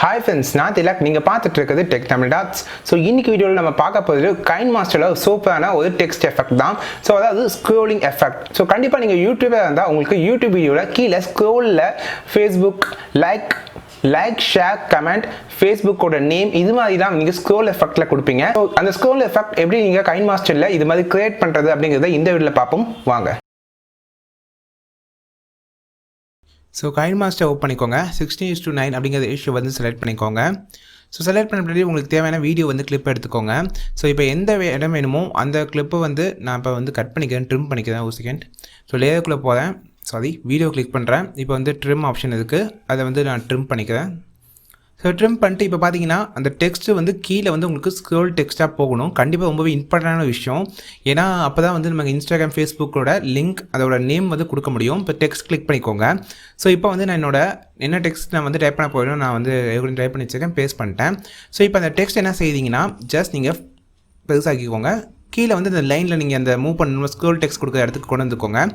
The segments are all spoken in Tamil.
Hi friends, நான் திலக். நீங்க பார்த்துட்டு இருக்கிறது டெக் தமிழ் டாட்ஸ். ஸோ இன்னைக்கு வீடியோவில் நம்ம பார்க்க போகிறது கைன்மாஸ்டரில் சூப்பரான ஒரு டெக்ஸ்ட் எஃபெக்ட் தான். ஸோ அதாவது ஸ்க்ரோலிங் எஃபெக்ட். ஸோ கண்டிப்பாக நீங்கள் யூடியூபர் இருந்தால் உங்களுக்கு யூடியூப் வீடியோவில் கீழே ஸ்க்ரோலில் ஃபேஸ்புக் லைக் ஷேர் கமெண்ட் ஃபேஸ்புக்கோட நேம் இது மாதிரி தான் நீங்கள் ஸ்க்ரோல் எஃபெக்டில் கொடுப்பீங்க. ஸோ அந்த ஸ்க்ரோல் எஃபெக்ட் எப்படி நீங்கள் கைன்மாஸ்டரில் இது மாதிரி கிரியேட் பண்ணுறது அப்படிங்கிறத இந்த வீடியோவில் பார்ப்போம் வாங்க. ஸோ கைன்மாஸ்டர் ஓப்பன் பண்ணிக்கோங்க. 16:9 அப்படிங்கிற இஷ்யூ வந்து செலக்ட் பண்ணிக்கோங்க. ஸோ செலக்ட் பண்ண பின்னாடி உங்களுக்கு தேவையான வீடியோ வந்து கிளிப் எடுத்துக்கோங்க. ஸோ இப்போ எந்த இடம் வேணுமோ அந்த கிளிப்பை வந்து நான் இப்போ வந்து கட் பண்ணிக்கிறேன், ட்ரிம் பண்ணிக்கிறேன். ஒரு செகண்ட். ஸோ லேயருக்குள்ளே போகிறேன், வீடியோ கிளிக் பண்ணுறேன். இப்போ வந்து ட்ரிம் ஆப்ஷன் இருக்குது, அதை வந்து நான் ட்ரிம் பண்ணிக்கிறேன். ஸோ ட்ரிம் பண்ணிட்டு இப்போ பார்த்தீங்கன்னா அந்த டெக்ஸ்ட்டு வந்து கீழே வந்து உங்களுக்கு ஸ்க்ரோல் டெக்ஸ்ட்டாக போகணும். கண்டிப்பாக ரொம்பவே இம்பார்ட்டண்டான விஷயம். ஏன்னா அப்போ தான் வந்து நமக்கு இன்ஸ்டாகிராம் ஃபேஸ்புக்கோட லிங்க் அதோட நேம் வந்து கொடுக்க முடியும். இப்போ டெக்ஸ்ட் கிளிக் பண்ணிக்கோங்க. ஸோ இப்போ வந்து நான் என்ன டெக்ஸ்ட் நான் வந்து டைப் பண்ண போயிடும், நான் வந்து டைப் பண்ணி வச்சுருக்கேன், பேஸ்ட் பண்ணிட்டேன். ஸோ இப்போ அந்த டெக்ஸ்ட் என்ன செய்தீங்கன்னா ஜஸ்ட் நீங்கள் பெருசாக்கிக்கோங்க. கீழே வந்து இந்த லைனில் நீங்கள் அந்த மூவ் பண்ணணும், ஸ்க்ரோல் டெக்ஸ்ட் கொடுக்குற இடத்துக்கு கொண்டு வந்துக்கோங்க.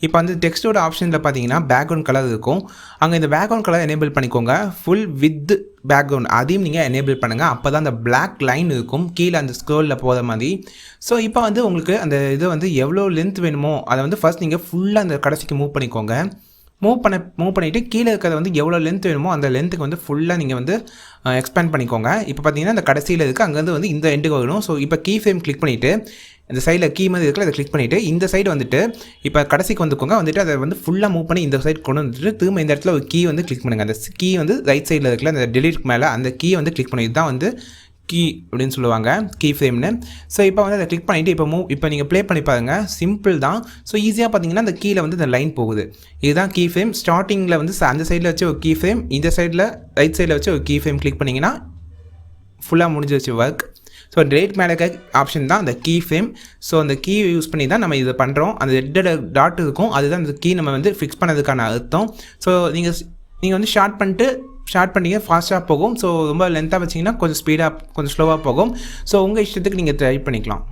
இப்போ வந்து டெக்ஸ்ட்டோட ஆப்ஷனில் பார்த்தீங்கன்னா பேக்ரவுண்ட் கலர் இருக்கும். அங்கே இந்த பேக்ரவுண்ட் கலர் எனேபிள் பண்ணிக்கோங்க. ஃபுல் வித் பேக்ரவுண்ட் அதையும் நீங்கள் எனேபிள் பண்ணுங்கள். அப்போ தான் அந்த பிளாக் லைன் இருக்கும் கீழே அந்த ஸ்க்ரோலில் போகிற மாதிரி. ஸோ இப்போ வந்து உங்களுக்கு அந்த இது வந்து எவ்வளோ லென்த் வேணுமோ அதை வந்து ஃபர்ஸ்ட் நீங்கள் ஃபுல்லாக அந்த கடைசிக்கு மூவ் பண்ணிக்கோங்க. மூவ் பண்ணிவிட்டு கீழே இருக்கிறத வந்து எவ்வளோ லென்த் வேணுமோ அந்த லென்த்துக்கு வந்து ஃபுல்லாக நீங்கள் வந்து எக்ஸ்பேண்ட் பண்ணிக்கோங்க. இப்போ பார்த்தீங்கன்னா அந்த கடைசியில் இருக்குது, அங்கேருந்து வந்து இந்த எண்டுக்கு வரணும். ஸோ இப்போ கீ ஃப்ரேம் கிளிக் பண்ணிவிட்டு இந்த சைடில் கீ மாதிரி இருக்குல்ல, அதை கிளிக் பண்ணிவிட்டு இந்த சைடு வந்துட்டு இப்போ கடைசிக்கு வந்துட்டு அதை வந்து ஃபுல்லாக மூவ் பண்ணி இந்த சைடு கொண்டு வந்துட்டு திரும்ப இந்த இடத்துல ஒரு கீ வந்து கிளிக் பண்ணுங்கள். அந்த கீ வந்து ரைட் சைடில் இருக்குல்ல, அந்த டெலிட்க்கு மேலே அந்த கீ வந்து கிளிக் பண்ணி இதுதான் வந்து கீ அப்படின்னு சொல்லுவாங்க, கீ ஃப்ரேம்னு. ஸோ இப்போ வந்து அதை கிளிக் பண்ணிவிட்டு இப்போ நீங்கள் ப்ளே பண்ணி பாருங்கள். சிம்பிள் தான். ஸோ ஈஸியாக பார்த்தீங்கன்னா அந்த கீழே வந்து இந்த லைன் போகுது. இதுதான் கீ ஃப்ரேம். ஸ்டார்டிங்கில் வந்து அந்த சைடில் வச்சு ஒரு கீ ஃப்ரேம், இந்த சைடில் ரைட் சைடில் வச்சு ஒரு கீ ஃப்ரேம் கிளிக் பண்ணிங்கன்னா ஃபுல்லாக முடிஞ்சிருச்சு ஒர்க். ஸோ டேட் மேலே ஆப்ஷன் தான் அந்த கீ ஃப்ரேம். ஸோ அந்த கீ யூஸ் பண்ணி தான் நம்ம இதை பண்ணுறோம். அந்த ரெட் டாட் இருக்கும், அதுதான் அந்த கீ நம்ம வந்து ஃபிக்ஸ் பண்ணதுக்கான அர்த்தம். ஸோ நீங்கள் வந்து ஷார்ட் பண்ணிங்க ஃபாஸ்ட்டாக போகும். ஸோ ரொம்ப லென்த்தாக வச்சிங்கன்னா கொஞ்சம் ஸ்பீடாக கொஞ்சம் ஸ்லோவாக போகும். ஸோ உங்கள் இஷ்டத்துக்கு நீங்கள் ட்ரை பண்ணிக்கலாம்.